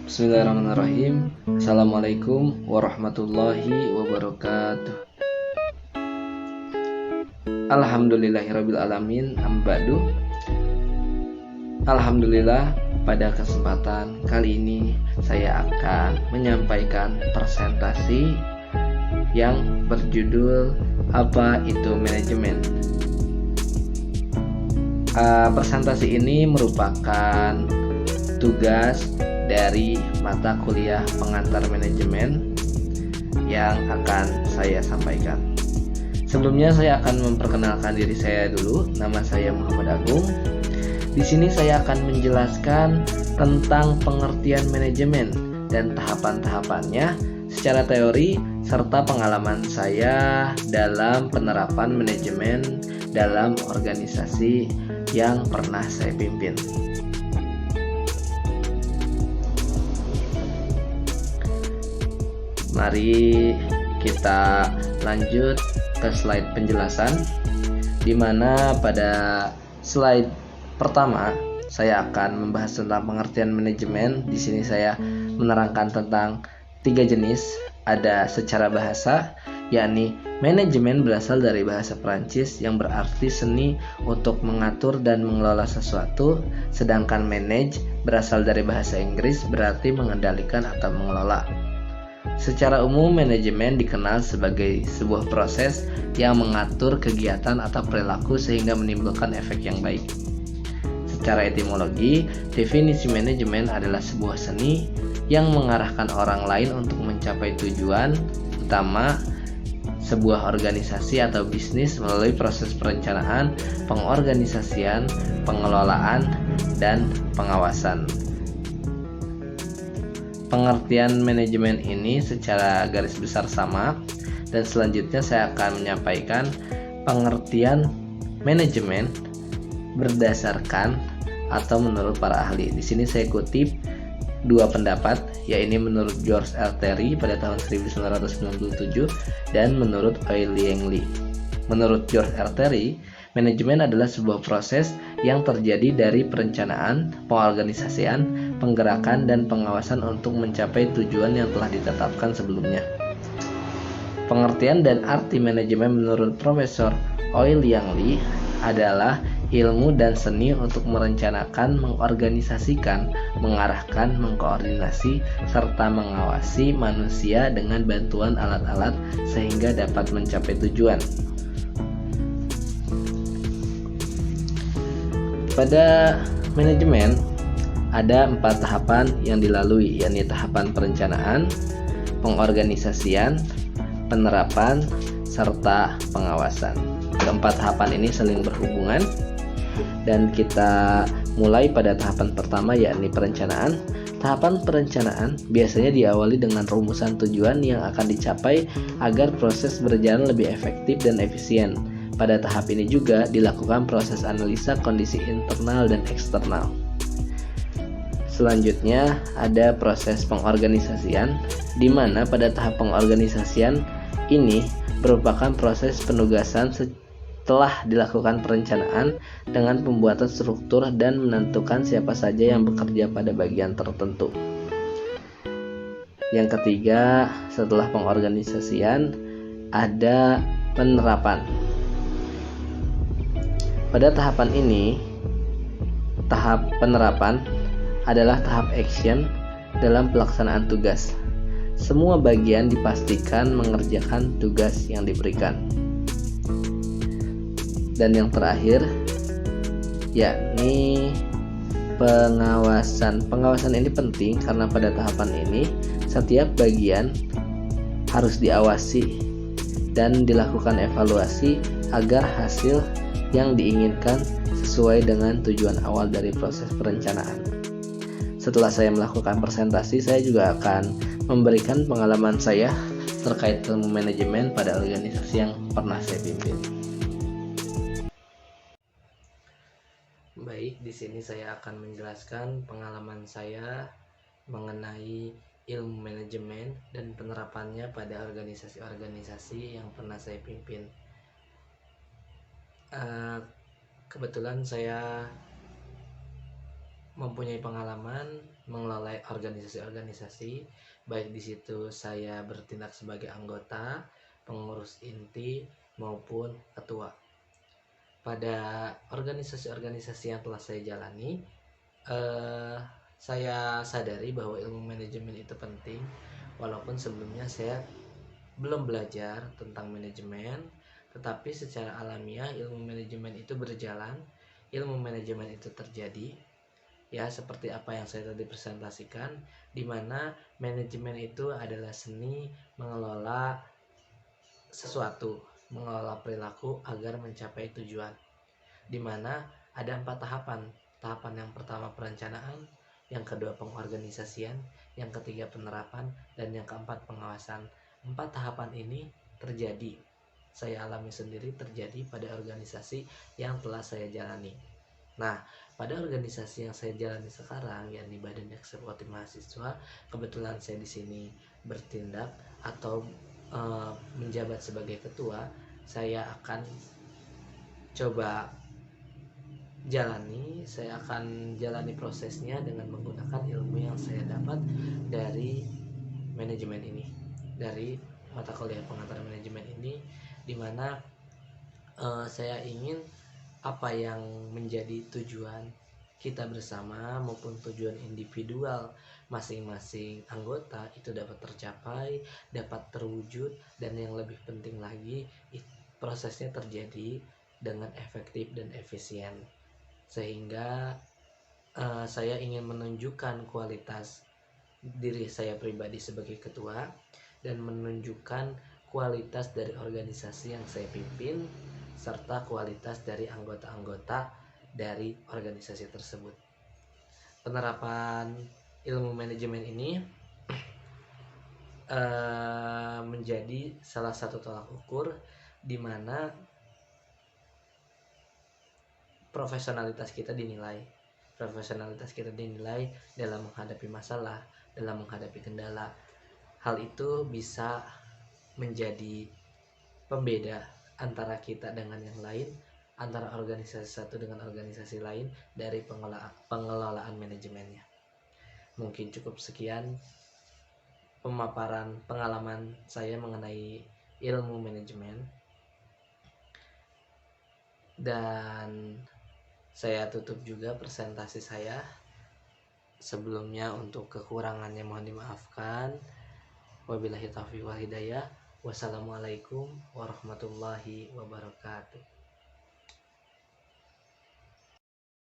Bismillahirrahmanirrahim. Assalamualaikum warahmatullahi wabarakatuh. Alhamdulillahirabbil alamin. Ambadu. Alhamdulillah, pada kesempatan kali ini saya akan menyampaikan presentasi yang berjudul apa itu manajemen. Presentasi ini merupakan tugas dari mata kuliah pengantar manajemen yang akan saya sampaikan. Sebelumnya saya akan memperkenalkan diri saya dulu. Nama saya Muhammad Agung. Di sini saya akan menjelaskan tentang pengertian manajemen dan tahapan-tahapannya secara teori serta pengalaman saya dalam penerapan manajemen dalam organisasi yang pernah saya pimpin. Mari kita lanjut ke slide penjelasan, di mana pada slide pertama saya akan membahas tentang pengertian manajemen. Di sini saya menerangkan tentang 3 jenis. Ada secara bahasa, yakni manajemen berasal dari bahasa Prancis yang berarti seni untuk mengatur dan mengelola sesuatu, sedangkan manage berasal dari bahasa Inggris berarti mengendalikan atau mengelola. Secara umum, manajemen dikenal sebagai sebuah proses yang mengatur kegiatan atau perilaku sehingga menimbulkan efek yang baik. Secara etimologi, definisi manajemen adalah sebuah seni yang mengarahkan orang lain untuk mencapai tujuan utama sebuah organisasi atau bisnis melalui proses perencanaan, pengorganisasian, pengelolaan, dan pengawasan. Pengertian manajemen ini secara garis besar sama, dan selanjutnya saya akan menyampaikan pengertian manajemen berdasarkan atau menurut para ahli. Di sini saya kutip 2 pendapat, yaitu menurut George L. Terry pada tahun 1997 dan menurut Oeylieng Lee. Menurut George L. Terry, manajemen adalah sebuah proses yang terjadi dari perencanaan, pengorganisasian, penggerakan, dan pengawasan untuk mencapai tujuan yang telah ditetapkan sebelumnya. Pengertian dan arti manajemen menurut Profesor Oeylieng Lee adalah ilmu dan seni untuk merencanakan, mengorganisasikan, mengarahkan, mengkoordinasi, serta mengawasi manusia dengan bantuan alat-alat sehingga dapat mencapai tujuan. Pada manajemen ada 4 tahapan yang dilalui, yakni tahapan perencanaan, pengorganisasian, penerapan, serta pengawasan. Keempat tahapan ini saling berhubungan, dan kita mulai pada tahapan pertama, yakni perencanaan. Tahapan perencanaan biasanya diawali dengan rumusan tujuan yang akan dicapai agar proses berjalan lebih efektif dan efisien. Pada tahap ini juga dilakukan proses analisa kondisi internal dan eksternal. Selanjutnya ada proses pengorganisasian, di mana pada tahap pengorganisasian ini merupakan proses penugasan setelah dilakukan perencanaan dengan pembuatan struktur dan menentukan siapa saja yang bekerja pada bagian tertentu. Yang ketiga, setelah pengorganisasian ada penerapan. Pada tahapan ini, tahap penerapan adalah tahap action dalam pelaksanaan tugas. Semua bagian dipastikan mengerjakan tugas yang diberikan. Dan yang terakhir, yakni pengawasan. Pengawasan ini penting karena pada tahapan ini setiap bagian harus diawasi dan dilakukan evaluasi agar hasil yang diinginkan sesuai dengan tujuan awal dari proses perencanaan. Setelah saya melakukan presentasi, saya juga akan memberikan pengalaman saya terkait ilmu manajemen pada organisasi yang pernah saya pimpin. Baik, di sini saya akan menjelaskan pengalaman saya mengenai ilmu manajemen dan penerapannya pada organisasi-organisasi yang pernah saya pimpin. Kebetulan saya mempunyai pengalaman mengelola organisasi-organisasi, baik di situ saya bertindak sebagai anggota, pengurus inti maupun ketua. Pada organisasi-organisasi yang telah saya jalani, saya sadari bahwa ilmu manajemen itu penting, walaupun sebelumnya saya belum belajar tentang manajemen, tetapi secara alamiah ilmu manajemen itu berjalan, ilmu manajemen itu terjadi, ya seperti apa yang saya tadi presentasikan, di mana manajemen itu adalah seni mengelola sesuatu, mengelola perilaku agar mencapai tujuan, di mana ada 4 tahapan. Tahapan yang pertama perencanaan, yang kedua pengorganisasian, yang ketiga penerapan, dan yang keempat pengawasan. 4 tahapan ini terjadi, saya alami sendiri terjadi pada organisasi yang telah saya jalani. Nah, pada organisasi yang saya jalani sekarang, yakni Badan Eksekutif Mahasiswa, kebetulan saya di sini bertindak atau menjabat sebagai ketua. Saya akan coba saya akan jalani prosesnya dengan menggunakan ilmu yang saya dapat dari manajemen ini, dari mata kuliah pengantar manajemen ini, di mana saya ingin apa yang menjadi tujuan kita bersama maupun tujuan individual masing-masing anggota itu dapat tercapai, dapat terwujud, dan yang lebih penting lagi prosesnya terjadi dengan efektif dan efisien, sehingga saya ingin menunjukkan kualitas diri saya pribadi sebagai ketua dan menunjukkan kualitas dari organisasi yang saya pimpin serta kualitas dari anggota-anggota dari organisasi tersebut. Penerapan ilmu manajemen ini menjadi salah satu tolak ukur di mana profesionalitas kita dinilai dalam menghadapi masalah, dalam menghadapi kendala. Hal itu bisa menjadi pembeda antara kita dengan yang lain, antara organisasi satu dengan organisasi lain dari pengelolaan manajemennya. Mungkin cukup sekian pemaparan pengalaman saya mengenai ilmu manajemen, dan saya tutup juga presentasi saya. Sebelumnya untuk kekurangannya mohon dimaafkan. Wabillahi taufiq wal hidayah. Wassalamualaikum warahmatullahi wabarakatuh.